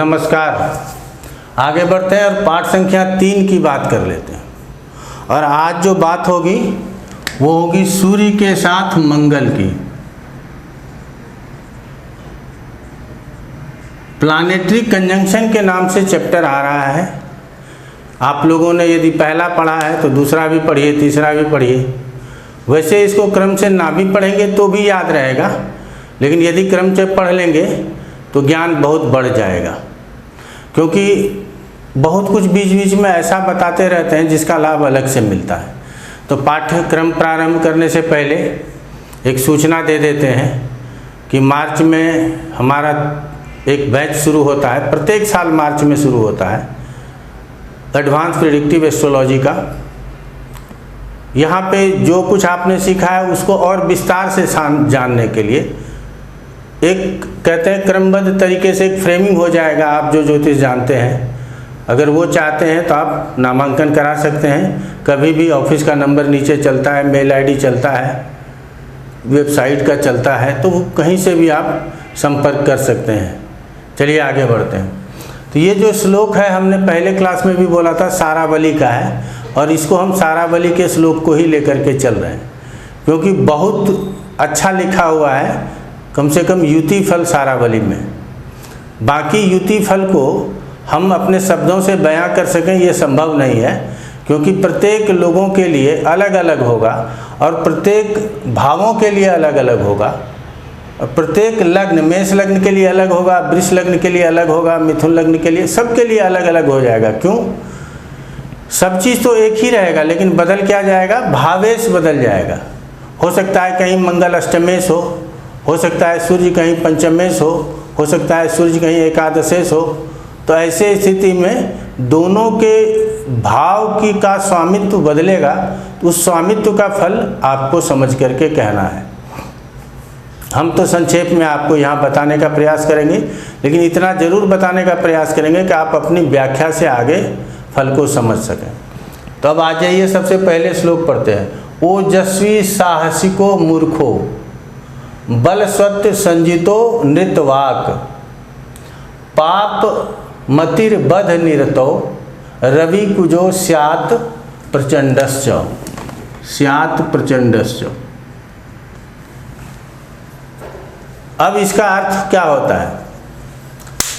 नमस्कार। आगे बढ़ते हैं और पाठ संख्या 3 की बात कर लेते हैं। और आज जो बात होगी वो होगी सूर्य के साथ मंगल की। प्लानेटरी कंजंक्शन के नाम से चैप्टर आ रहा है। आप लोगों ने यदि पहला पढ़ा है तो दूसरा भी पढ़िए, तीसरा भी पढ़िए। वैसे इसको क्रम से ना भी पढ़ेंगे तो भी याद रहेगा, लेकिन यदि क्रम से पढ़ लेंगे तो ज्ञान बहुत बढ़ जाएगा, क्योंकि बहुत कुछ बीच बीच में ऐसा बताते रहते हैं जिसका लाभ अलग से मिलता है। तो पाठ्यक्रम प्रारंभ करने से पहले एक सूचना दे देते हैं कि मार्च में हमारा एक बैच शुरू होता है। प्रत्येक साल मार्च में शुरू होता है एडवांस प्रेडिक्टिव एस्ट्रोलॉजी का। यहाँ पे जो कुछ आपने सीखा है उसको और विस्तार से जानने के लिए एक कहते हैं क्रमबद्ध तरीके से एक फ्रेमिंग हो जाएगा। आप जो ज्योतिष जानते हैं, अगर वो चाहते हैं तो आप नामांकन करा सकते हैं। कभी भी ऑफिस का नंबर नीचे चलता है, मेल आईडी चलता है, वेबसाइट का चलता है, तो कहीं से भी आप संपर्क कर सकते हैं। चलिए आगे बढ़ते हैं। तो ये जो श्लोक है हमने पहले क्लास में भी बोला था, सारावली का है, और इसको हम सारावली के श्लोक को ही लेकर के चल रहे हैं, क्योंकि बहुत अच्छा लिखा हुआ है। कम से कम युति फल सारावली में। बाकी युति फल को हम अपने शब्दों से बयां कर सकें ये संभव नहीं है, क्योंकि प्रत्येक लोगों के लिए अलग अलग होगा और प्रत्येक भावों के लिए अलग अलग होगा। और प्रत्येक लग्न, मेष लग्न के लिए अलग होगा, वृष लग्न के लिए अलग होगा, मिथुन लग्न के लिए, सबके लिए अलग अलग हो जाएगा। क्यों? सब चीज़ तो एक ही रहेगा, लेकिन बदल क्या जाएगा? भावेश बदल जाएगा। हो सकता है कहीं मंगल अष्टमेश हो सकता है सूर्य कहीं पंचमेश हो सकता है सूर्य कहीं एकादशेश हो। तो ऐसे स्थिति में दोनों के भाव की का स्वामित्व बदलेगा, तो उस स्वामित्व का फल आपको समझ करके कहना है। हम तो संक्षेप में आपको यहाँ बताने का प्रयास करेंगे, लेकिन इतना जरूर बताने का प्रयास करेंगे कि आप अपनी व्याख्या से आगे फल को समझ सकें। तो अब आ जाइए, सबसे पहले श्लोक पढ़ते हैं। ओजस्वी साहसिको मूर्खो बल सत्य संजितो नृतवाक पाप मतिर बध निरतो रवि कुजो स्यात् प्रचंडश्च। स्यात् प्रचंडश्च। अब इसका अर्थ क्या होता है?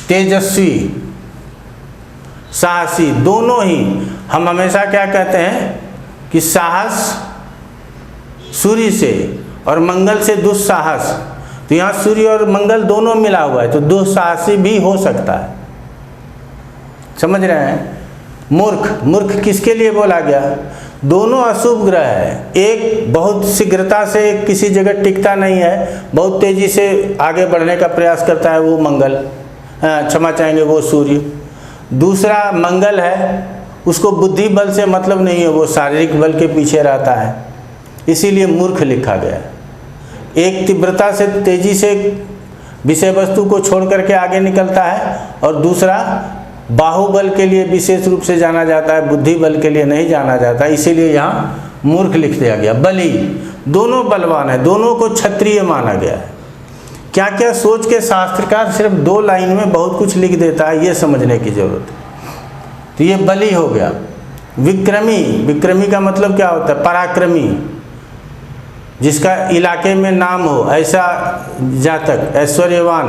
तेजस्वी, साहसी, दोनों ही। हम हमेशा क्या कहते हैं कि साहस सूर्य से और मंगल से दुस्साहस। तो यहाँ सूर्य और मंगल दोनों मिला हुआ है, तो दुस्साहसी भी हो सकता है। समझ रहे हैं? मूर्ख, मूर्ख किसके लिए बोला गया? दोनों अशुभ ग्रह है। एक बहुत शीघ्रता से किसी जगह टिकता नहीं है, बहुत तेजी से आगे बढ़ने का प्रयास करता है, वो मंगल, क्षमा चाहेंगे, वो सूर्य। दूसरा मंगल है, उसको बुद्धि बल से मतलब नहीं है, वो शारीरिक बल के पीछे रहता है, इसीलिए मूर्ख लिखा गया है। एक तीव्रता से, तेजी से विषय वस्तु को छोड़ करके आगे निकलता है, और दूसरा बाहुबल के लिए विशेष रूप से जाना जाता है, बुद्धि बल के लिए नहीं जाना जाता, इसीलिए यहाँ मूर्ख लिख दिया गया। बली, दोनों बलवान है, दोनों को क्षत्रिय माना गया है। क्या क्या सोच के शास्त्रकार सिर्फ 2 लाइन में बहुत कुछ लिख देता है, ये समझने की जरूरत है। तो ये बली हो गया। विक्रमी, विक्रमी का मतलब क्या होता है? पराक्रमी, जिसका इलाके में नाम हो, ऐसा जातक, ऐश्वर्यवान,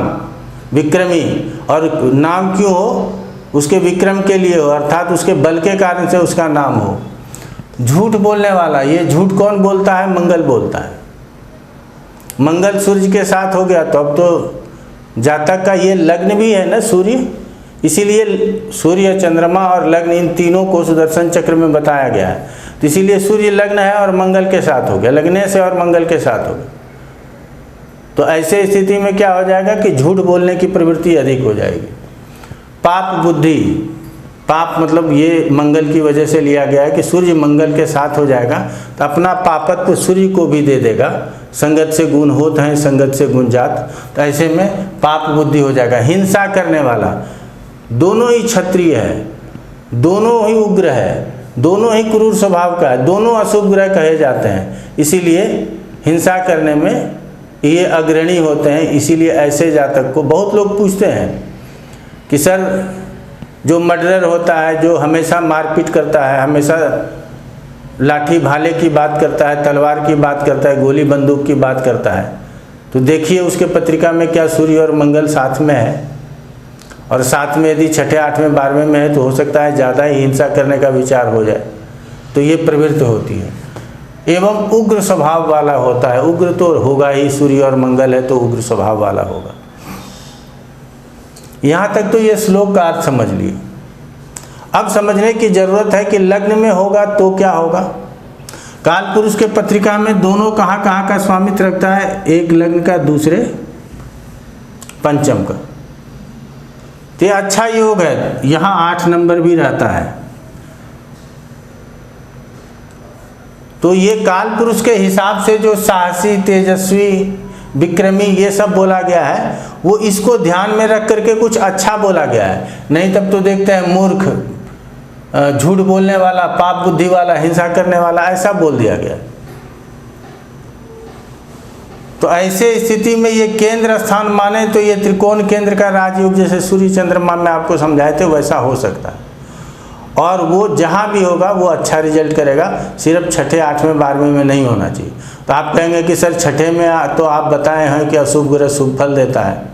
विक्रमी। और नाम क्यों हो? उसके विक्रम के लिए हो, अर्थात उसके बल के कारण से उसका नाम हो। झूठ बोलने वाला, ये झूठ कौन बोलता है? मंगल बोलता है। मंगल सूर्य के साथ हो गया तो अब तो जातक का ये लग्न भी है ना सूर्य, इसीलिए सूर्य, चंद्रमा और लग्न, इन तीनों को सुदर्शन चक्र में बताया गया है। तो इसीलिए सूर्य लग्न है और मंगल के साथ हो गया, लगने से और मंगल के साथ हो गया। तो ऐसे स्थिति में क्या हो जाएगा कि झूठ बोलने की प्रवृत्ति अधिक हो जाएगी। पाप बुद्धि, पाप मतलब ये मंगल की वजह से लिया गया है कि सूर्य मंगल के साथ हो जाएगा तो अपना पापत्व सूर्य को भी दे देगा। संगत से गुण होत हैं, संगत से गुण जात, तो ऐसे में पाप बुद्धि हो जाएगा। हिंसा करने वाला, दोनों ही क्षत्रिय है, दोनों ही उग्र है, दोनों ही क्रूर स्वभाव का है, दोनों अशुभ ग्रह कहे जाते हैं, इसीलिए हिंसा करने में ये अग्रणी होते हैं। इसीलिए ऐसे जातक को बहुत लोग पूछते हैं कि सर जो मर्डरर होता है, जो हमेशा मारपीट करता है, हमेशा लाठी भाले की बात करता है, तलवार की बात करता है, गोली बंदूक की बात करता है, तो देखिए उसके पत्रिका में क्या सूर्य और मंगल साथ में है, और साथ में यदि छठे आठवें 12वें में है तो हो सकता है ज़्यादा ही हिंसा करने का विचार हो जाए, तो ये प्रवृत्ति होती है। एवं उग्र स्वभाव वाला होता है, उग्र तो होगा ही, सूर्य और मंगल है तो उग्र स्वभाव वाला होगा। यहाँ तक तो ये श्लोक का अर्थ समझ लिए। अब समझने की जरूरत है कि लग्न में होगा तो क्या होगा। काल पुरुष के पत्रिका में दोनों कहाँ कहाँ का स्वामित्व रखता है, एक लग्न का, दूसरे पंचम का। तो ये अच्छा योग है, यहाँ 8 नंबर भी रहता है। तो ये काल पुरुष के हिसाब से जो साहसी, तेजस्वी, विक्रमी ये सब बोला गया है, वो इसको ध्यान में रख करके कुछ अच्छा बोला गया है। नहीं तब तो देखते हैं मूर्ख, झूठ बोलने वाला, पाप बुद्धि वाला, हिंसा करने वाला, ऐसा बोल दिया गया। तो ऐसे स्थिति में ये केंद्र स्थान माने तो ये त्रिकोण केंद्र का राजयोग, जैसे सूर्य चंद्रमा में आपको समझाए थे, वैसा हो सकता है। और वो जहाँ भी होगा वो अच्छा रिजल्ट करेगा, सिर्फ छठे, 8वें, 12वें में नहीं होना चाहिए। तो आप कहेंगे कि सर छठे में तो आप बताए हैं कि अशुभ ग्रह शुभ फल देता है।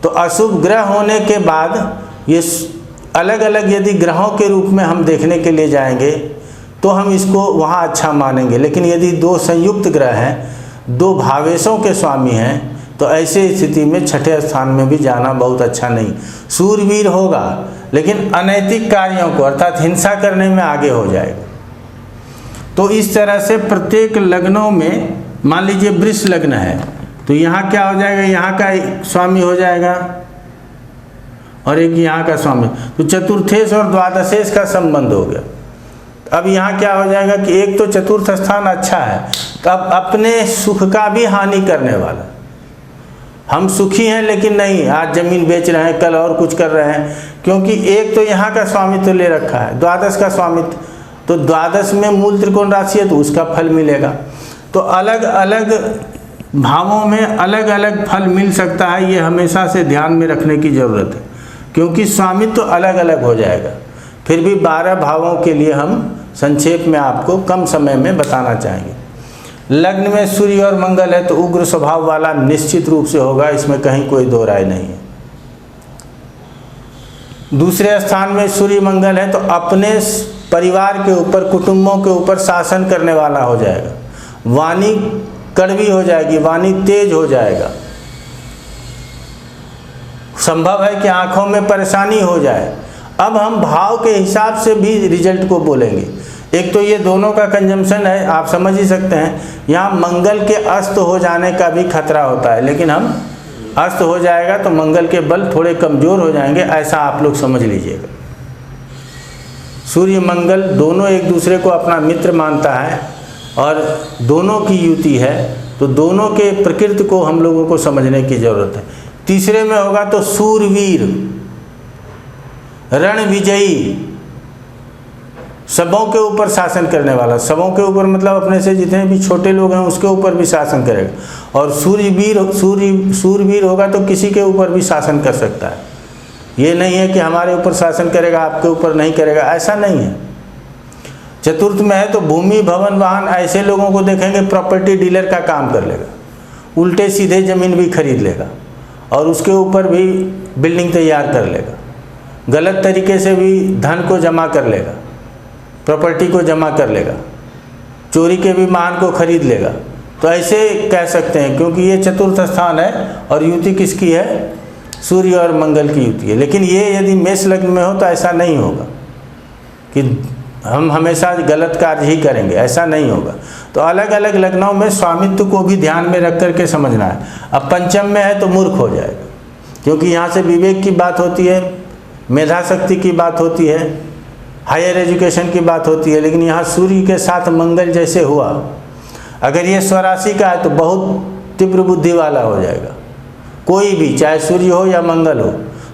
तो अशुभ ग्रह होने के बाद ये अलग अलग यदि ग्रहों के रूप में हम देखने के लिए जाएंगे तो हम इसको वहाँ अच्छा मानेंगे। लेकिन यदि 2 संयुक्त ग्रह हैं, 2 भावेशों के स्वामी हैं, तो ऐसे स्थिति में छठे स्थान में भी जाना बहुत अच्छा नहीं। सूरवीर होगा लेकिन अनैतिक कार्यों को अर्थात हिंसा करने में आगे हो जाएगा। तो इस तरह से प्रत्येक लग्नों में, मान लीजिए वृष लग्न है तो यहाँ क्या हो जाएगा, यहाँ का स्वामी हो जाएगा और एक यहाँ का स्वामी, तो चतुर्थेश और द्वादशेश का संबंध हो गया। अब यहाँ क्या हो जाएगा कि एक तो चतुर्थ स्थान अच्छा है, तो अब अपने सुख का भी हानि करने वाला। हम सुखी हैं लेकिन नहीं, आज जमीन बेच रहे हैं, कल और कुछ कर रहे हैं, क्योंकि एक तो यहाँ का स्वामित्व ले रखा है, द्वादश का स्वामित्व, तो द्वादश में मूल त्रिकोण राशि है तो उसका फल मिलेगा। तो अलग अलग भावों में अलग अलग फल मिल सकता है, ये हमेशा से ध्यान में रखने की ज़रूरत है, क्योंकि स्वामित्व तो अलग अलग हो जाएगा। फिर भी 12 भावों के लिए हम संक्षेप में आपको कम समय में बताना चाहेंगे। लग्न में सूर्य और मंगल है तो उग्र स्वभाव वाला निश्चित रूप से होगा, इसमें कहीं कोई दो राय नहीं है। दूसरे स्थान में सूर्य मंगल है तो अपने परिवार के ऊपर, कुटुंबों के ऊपर शासन करने वाला हो जाएगा। वाणी कड़वी हो जाएगी, वाणी तेज हो जाएगा, संभव है कि आंखों में परेशानी हो जाए। अब हम भाव के हिसाब से भी रिजल्ट को बोलेंगे। एक तो ये दोनों का कंजम्पशन है, आप समझ ही सकते हैं। यहाँ मंगल के अस्त हो जाने का भी खतरा होता है, लेकिन हम अस्त हो जाएगा तो मंगल के बल थोड़े कमज़ोर हो जाएंगे, ऐसा आप लोग समझ लीजिएगा। सूर्य मंगल दोनों एक दूसरे को अपना मित्र मानता है और दोनों की युति है, तो दोनों के प्रकृति को हम लोगों को समझने की ज़रूरत है। तीसरे में होगा तो सूरवीर, रण विजयी, सबों के ऊपर शासन करने वाला, सबों के ऊपर मतलब अपने से जितने भी छोटे लोग हैं उसके ऊपर भी शासन करेगा। और सूरवीर होगा तो किसी के ऊपर भी शासन कर सकता है। ये नहीं है कि हमारे ऊपर शासन करेगा आपके ऊपर नहीं करेगा, ऐसा नहीं है। चतुर्थ में है तो भूमि, भवन, वाहन, ऐसे लोगों को देखेंगे प्रॉपर्टी डीलर का काम कर लेगा, उल्टे सीधे ज़मीन भी खरीद लेगा और उसके ऊपर भी बिल्डिंग तैयार कर लेगा, गलत तरीके से भी धन को जमा कर लेगा, प्रॉपर्टी को जमा कर लेगा, चोरी के भी वाहन को खरीद लेगा। तो ऐसे कह सकते हैं, क्योंकि ये चतुर्थ स्थान है और युति किसकी है, सूर्य और मंगल की युति है। लेकिन ये यदि मेष लग्न में हो तो ऐसा नहीं होगा कि हम हमेशा गलत कार्य ही करेंगे, ऐसा नहीं होगा। तो अलग अलग लग्नों में स्वामित्व को भी ध्यान में रख करके समझना है। अब पंचम में है तो मूर्ख हो जाएगा, क्योंकि यहाँ से विवेक की बात होती है, मेधा शक्ति की बात होती है, हायर एजुकेशन की बात होती है। लेकिन यहाँ सूर्य के साथ मंगल जैसे हुआ, अगर ये स्वराशि का है तो बहुत तीव्र बुद्धि वाला हो जाएगा। कोई भी, चाहे सूर्य हो या मंगल हो,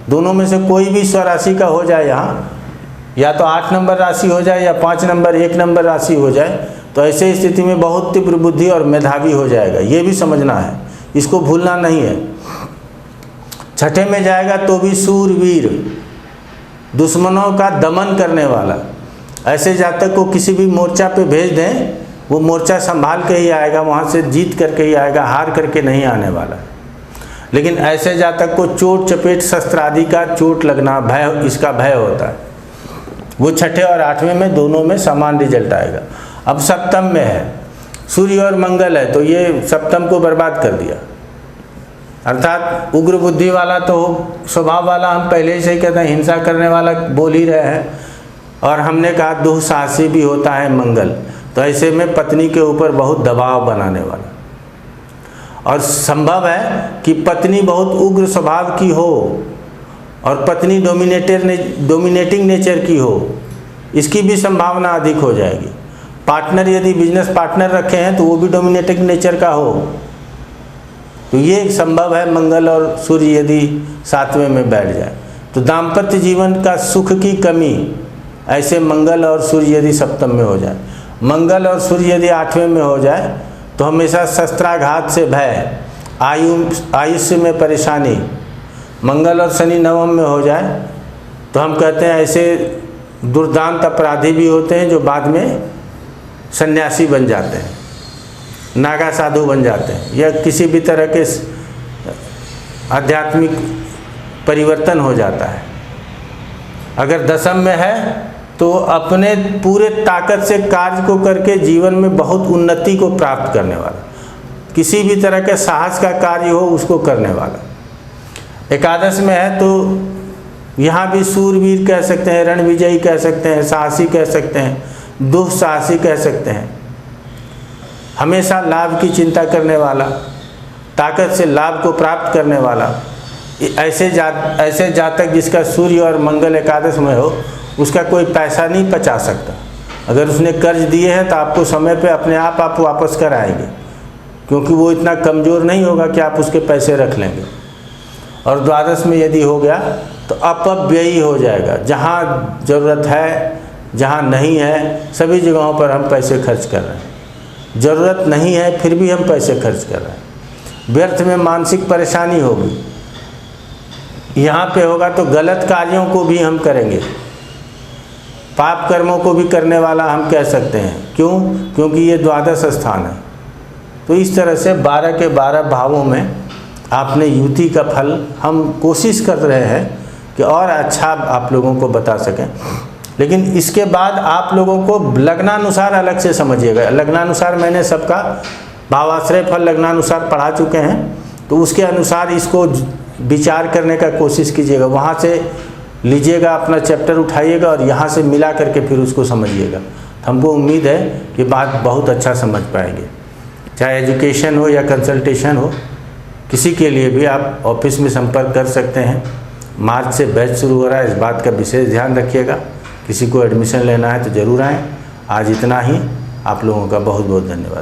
दोनों में से कोई भी स्वराशि का हो जाए यहाँ, या तो 8 नंबर राशि हो जाए या 5 नंबर 1 नंबर राशि हो जाए, तो ऐसे स्थिति में बहुत तीव्र बुद्धि और मेधावी हो जाएगा। ये भी समझना है, इसको भूलना नहीं है। छठे में जाएगा तो भी सूरवीर, दुश्मनों का दमन करने वाला। ऐसे जातक को किसी भी मोर्चा पे भेज दें, वो मोर्चा संभाल के ही आएगा, वहाँ से जीत करके ही आएगा, हार करके नहीं आने वाला। लेकिन ऐसे जातक को चोट चपेट शस्त्र आदि का चोट लगना, भय, इसका भय होता है। वो छठे और आठवें में दोनों में समान रिजल्ट आएगा। अब सप्तम में है, सूर्य और मंगल है, तो ये सप्तम को बर्बाद कर दिया। अर्थात उग्र बुद्धि वाला तो स्वभाव वाला, हम पहले से ही कहते हैं हिंसा करने वाला बोल ही रहे हैं। और हमने कहा दुस्साहसी भी होता है मंगल, तो ऐसे में पत्नी के ऊपर बहुत दबाव बनाने वाला। और संभव है कि पत्नी बहुत उग्र स्वभाव की हो और पत्नी डोमिनेटिंग नेचर की हो, इसकी भी संभावना अधिक हो जाएगी। पार्टनर यदि बिजनेस पार्टनर रखे हैं तो वो भी डोमिनेटिंग नेचर का हो, तो ये संभव है। मंगल और सूर्य यदि सातवें में बैठ जाए तो दाम्पत्य जीवन का सुख की कमी, ऐसे मंगल और सूर्य यदि सप्तम में हो जाए। मंगल और सूर्य यदि आठवें में हो जाए तो हमेशा शस्त्राघात से भय, आयुष्य में परेशानी। मंगल और शनि नवम में हो जाए तो हम कहते हैं ऐसे दुर्दांत अपराधी भी होते हैं जो बाद में सन्यासी बन जाते हैं, नागा साधु बन जाते हैं, या किसी भी तरह के आध्यात्मिक परिवर्तन हो जाता है। अगर दशम में है तो अपने पूरे ताकत से कार्य को करके जीवन में बहुत उन्नति को प्राप्त करने वाला, किसी भी तरह के साहस का कार्य हो उसको करने वाला। एकादश में है तो यहाँ भी सूरवीर कह सकते हैं, रणविजयी कह सकते हैं, साहसी कह सकते हैं, दुस्साहसी कह सकते हैं। हमेशा लाभ की चिंता करने वाला, ताकत से लाभ को प्राप्त करने वाला। ऐसे जातक जिसका सूर्य और मंगल एकादश में हो, उसका कोई पैसा नहीं पचा सकता। अगर उसने कर्ज दिए हैं तो आपको समय पे अपने आप वापस कर आएंगे, क्योंकि वो इतना कमज़ोर नहीं होगा कि आप उसके पैसे रख लेंगे। और द्वादश में यदि हो गया तो अपव्ययी हो जाएगा। जहाँ ज़रूरत है, जहाँ नहीं है, सभी जगहों पर हम पैसे खर्च कर रहे हैं। ज़रूरत नहीं है फिर भी हम पैसे खर्च कर रहे हैं। व्यर्थ में मानसिक परेशानी होगी। यहाँ पे होगा तो गलत कार्यों को भी हम करेंगे, पाप कर्मों को भी करने वाला हम कह सकते हैं। क्यों? क्योंकि ये द्वादश स्थान है। तो इस तरह से 12 के 12 भावों में आपने युति का फल हम कोशिश कर रहे हैं कि और अच्छा आप लोगों को बता सकें। लेकिन इसके बाद आप लोगों को लग्नानुसार अलग से समझिएगा। लग्नानुसार मैंने सबका भावाश्रय फल लग्नानुसार पढ़ा चुके हैं, तो उसके अनुसार इसको विचार करने का कोशिश कीजिएगा। वहाँ से लीजिएगा, अपना चैप्टर उठाइएगा और यहाँ से मिला करके फिर उसको समझिएगा। हमको उम्मीद है कि बात बहुत अच्छा समझ पाएंगे। चाहे एजुकेशन हो या कंसल्टेशन हो, किसी के लिए भी आप ऑफिस में संपर्क कर सकते हैं। मार्च से बैच शुरू हो रहा है, इस बात का विशेष ध्यान रखिएगा। किसी को एडमिशन लेना है तो ज़रूर आएँ। आज इतना ही। आप लोगों का बहुत बहुत धन्यवाद।